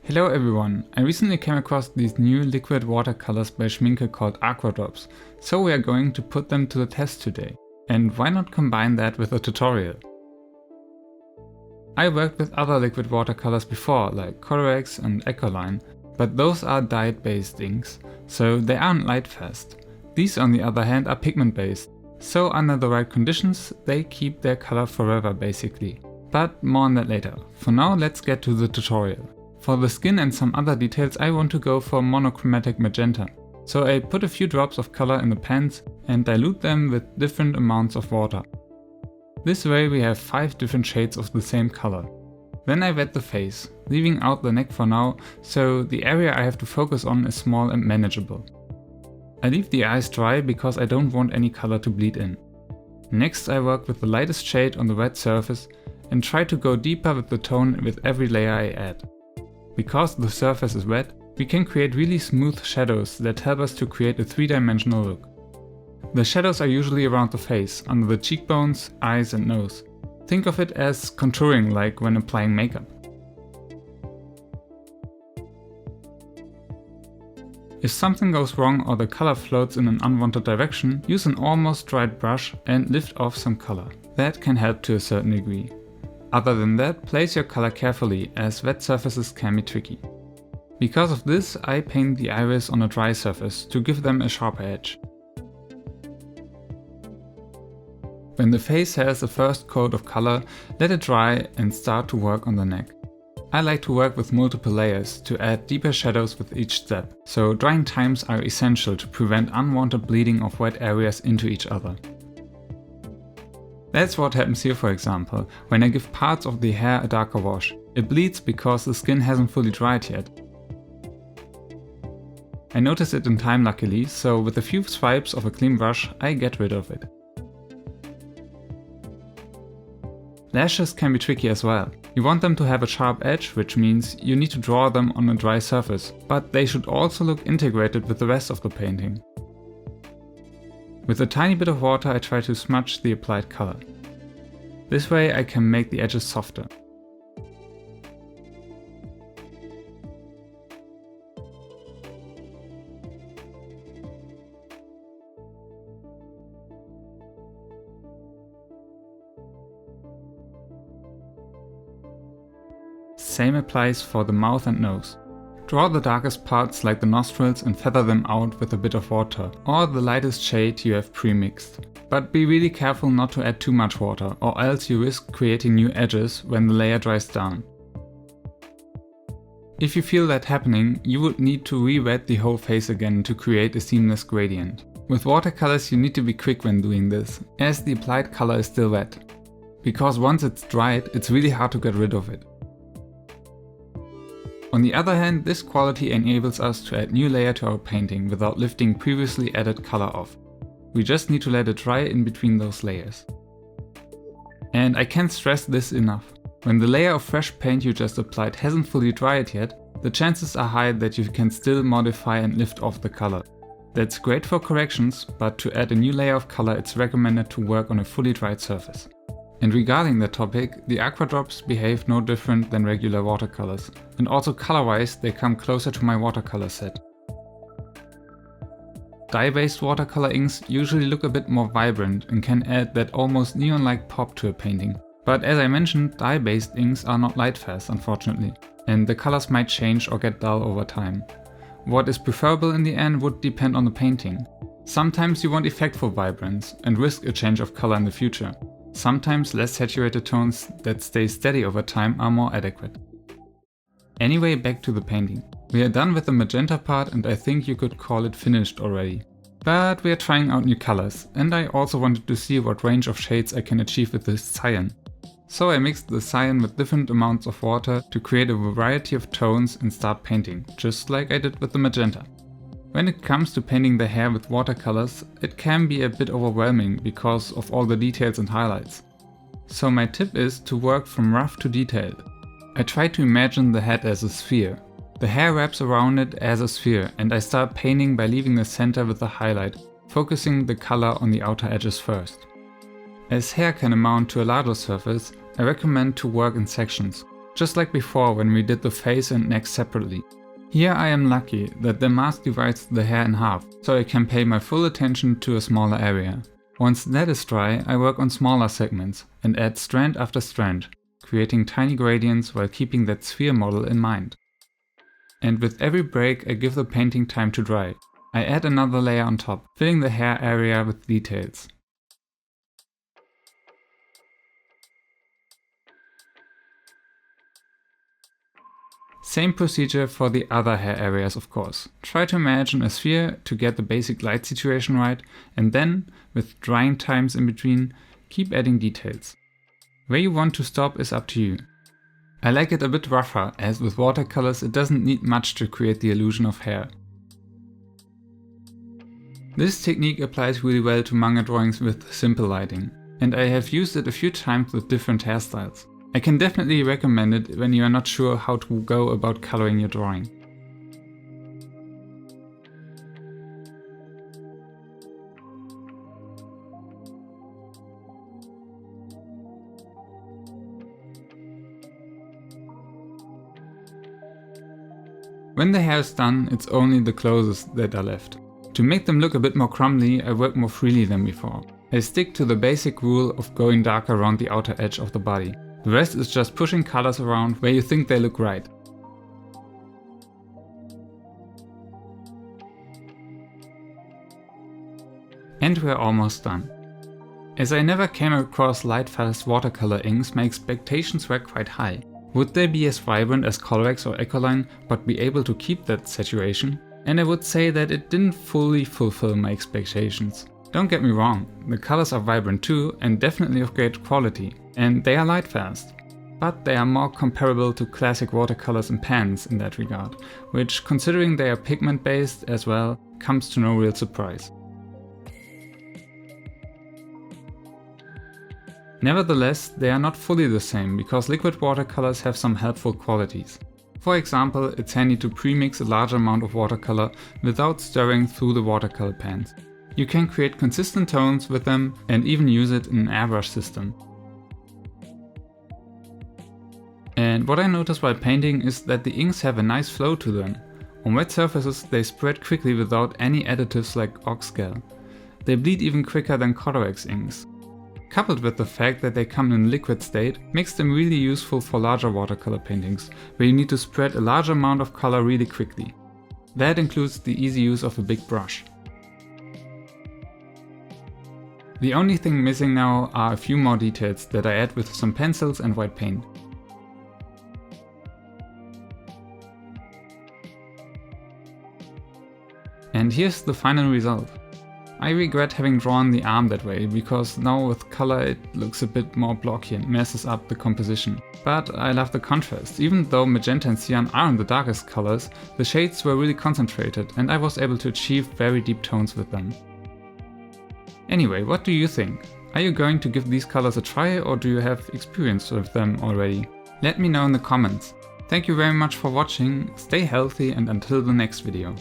Hello everyone, I recently came across these new liquid watercolors by Schmincke called Aquadrops, so we are going to put them to the test today. And why not combine that with a tutorial? I worked with other liquid watercolors before, like Colorex and Aqualine, but those are dyed-based inks, so they aren't light-fast. These on the other hand are pigment-based, so under the right conditions they keep their color forever basically. But more on that later. For now let's get to the tutorial. For the skin and some other details I want to go for monochromatic magenta. So I put a few drops of color in the pans and dilute them with different amounts of water. This way we have 5 different shades of the same color. Then I wet the face, leaving out the neck for now, so the area I have to focus on is small and manageable. I leave the eyes dry because I don't want any color to bleed in. Next I work with the lightest shade on the wet surface and try to go deeper with the tone with every layer I add. Because the surface is wet, we can create really smooth shadows that help us to create a 3-dimensional look. The shadows are usually around the face, under the cheekbones, eyes and nose. Think of it as contouring, like when applying makeup. If something goes wrong or the color floats in an unwanted direction, use an almost dried brush and lift off some color. That can help to a certain degree. Other than that, place your color carefully, as wet surfaces can be tricky. Because of this, I paint the iris on a dry surface to give them a sharper edge. When the face has the first coat of color, let it dry and start to work on the neck. I like to work with multiple layers to add deeper shadows with each step, so drying times are essential to prevent unwanted bleeding of wet areas into each other. That's what happens here, for example, when I give parts of the hair a darker wash. It bleeds because the skin hasn't fully dried yet. I notice it in time luckily, so with a few swipes of a clean brush I get rid of it. Lashes can be tricky as well. You want them to have a sharp edge, which means you need to draw them on a dry surface, but they should also look integrated with the rest of the painting. With a tiny bit of water I try to smudge the applied color. This way I can make the edges softer. Same applies for the mouth and nose. Draw the darkest parts like the nostrils and feather them out with a bit of water, or the lightest shade you have pre-mixed. But be really careful not to add too much water, or else you risk creating new edges when the layer dries down. If you feel that happening, you would need to re-wet the whole face again to create a seamless gradient. With watercolors you need to be quick when doing this, as the applied color is still wet. Because once it's dried, it's really hard to get rid of it. On the other hand, this quality enables us to add new layer to our painting without lifting previously added color off. We just need to let it dry in between those layers. And I can't stress this enough. When the layer of fresh paint you just applied hasn't fully dried yet, the chances are high that you can still modify and lift off the color. That's great for corrections, but to add a new layer of color it's recommended to work on a fully dried surface. And regarding that topic, the Aquadrops behave no different than regular watercolors, and also color-wise they come closer to my watercolor set. Dye-based watercolor inks usually look a bit more vibrant and can add that almost neon-like pop to a painting. But as I mentioned, dye-based inks are not light-fast unfortunately, and the colors might change or get dull over time. What is preferable in the end would depend on the painting. Sometimes you want effectful vibrance and risk a change of color in the future. Sometimes less saturated tones that stay steady over time are more adequate. Anyway, back to the painting. We are done with the magenta part and I think you could call it finished already. But we are trying out new colors, and I also wanted to see what range of shades I can achieve with this cyan. So I mixed the cyan with different amounts of water to create a variety of tones and start painting, just like I did with the magenta. When it comes to painting the hair with watercolors, it can be a bit overwhelming because of all the details and highlights. So my tip is to work from rough to detailed. I try to imagine the head as a sphere. The hair wraps around it as a sphere and I start painting by leaving the center with a highlight, focusing the color on the outer edges first. As hair can amount to a larger surface, I recommend to work in sections. just like before when we did the face and neck separately. Here I am lucky that the mask divides the hair in half, so I can pay my full attention to a smaller area. Once that is dry, I work on smaller segments and add strand after strand, creating tiny gradients while keeping that sphere model in mind. And with every break I give the painting time to dry. I add another layer on top, filling the hair area with details. Same procedure for the other hair areas, of course. Try to imagine a sphere to get the basic light situation right, and then, with drying times in between, keep adding details. Where you want to stop is up to you. I like it a bit rougher, as with watercolors it doesn't need much to create the illusion of hair. This technique applies really well to manga drawings with simple lighting, and I have used it a few times with different hairstyles. I can definitely recommend it when you are not sure how to go about coloring your drawing. When the hair is done, it's only the clothes that are left. To make them look a bit more crumbly, I work more freely than before. I stick to the basic rule of going darker around the outer edge of the body. The rest is just pushing colors around where you think they look right. And we're almost done. As I never came across light-fast watercolor inks, my expectations were quite high. Would they be as vibrant as Colorex or Ecoline, but be able to keep that saturation? And I would say that it didn't fully fulfill my expectations. Don't get me wrong, the colors are vibrant too and definitely of great quality, and they are light fast. But they are more comparable to classic watercolors and pens in that regard, which, considering they are pigment based as well, comes to no real surprise. Nevertheless, they are not fully the same because liquid watercolors have some helpful qualities. For example, it's handy to premix a large amount of watercolor without stirring through the watercolor pans. You can create consistent tones with them and even use it in an airbrush system. And what I notice while painting is that the inks have a nice flow to them. On wet surfaces they spread quickly without any additives like oxgel. They bleed even quicker than Colorex inks. Coupled with the fact that they come in liquid state, makes them really useful for larger watercolor paintings, where you need to spread a large amount of color really quickly. That includes the easy use of a big brush. The only thing missing now are a few more details that I add with some pencils and white paint. And here's the final result. I regret having drawn the arm that way, because now with color it looks a bit more blocky and messes up the composition. But I love the contrast. Even though magenta and cyan aren't the darkest colors, the shades were really concentrated and I was able to achieve very deep tones with them. Anyway, what do you think? Are you going to give these colors a try, or do you have experience with them already? Let me know in the comments. Thank you very much for watching, stay healthy, and until the next video.